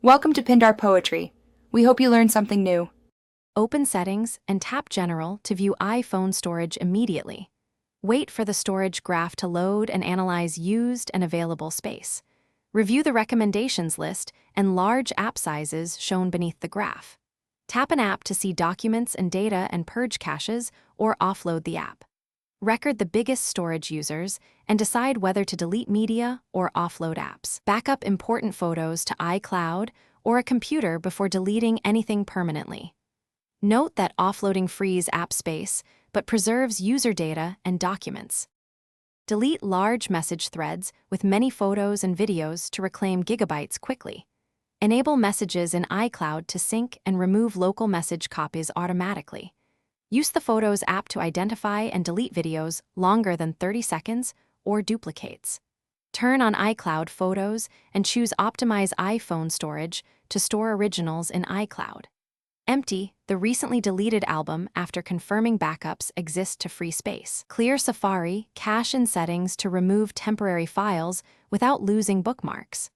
Welcome to Pindar Poetry. We hope you learned something new. Open Settings and tap General to view iPhone storage immediately. Wait for the storage graph to load and analyze used and available space. Review the recommendations list and large app sizes shown beneath the graph. Tap an app to see documents and data and purge caches or offload the app. Record the biggest storage users and decide whether to delete media or offload apps. Backup important photos to iCloud or a computer before deleting anything permanently. Note that offloading frees app space, but preserves user data and documents. Delete large message threads with many photos and videos to reclaim gigabytes quickly. Enable messages in iCloud to sync and remove local message copies automatically. Use the Photos app to identify and delete videos longer than 30 seconds or duplicates. Turn on iCloud Photos and choose Optimize iPhone Storage to store originals in iCloud. Empty the recently deleted album after confirming backups exist to free space. Clear Safari, cache in settings to remove temporary files without losing bookmarks.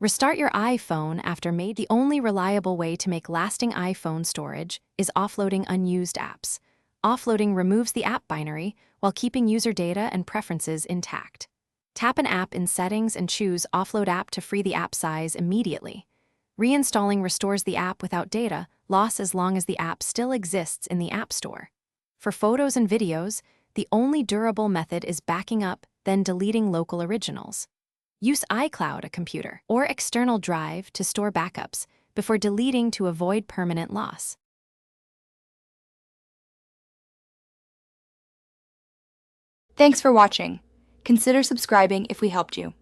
Restart your iPhone after made. The only reliable way to make lasting iPhone storage is offloading unused apps. Offloading removes the app binary while keeping user data and preferences intact. Tap an app in Settings and choose Offload App to free the app size immediately. Reinstalling restores the app without data loss as long as the app still exists in the App Store. For photos and videos, the only durable method is backing up, then deleting local originals. Use iCloud, a computer, or external drive to store backups before deleting to avoid permanent loss. Thanks for watching. Consider subscribing if we helped you.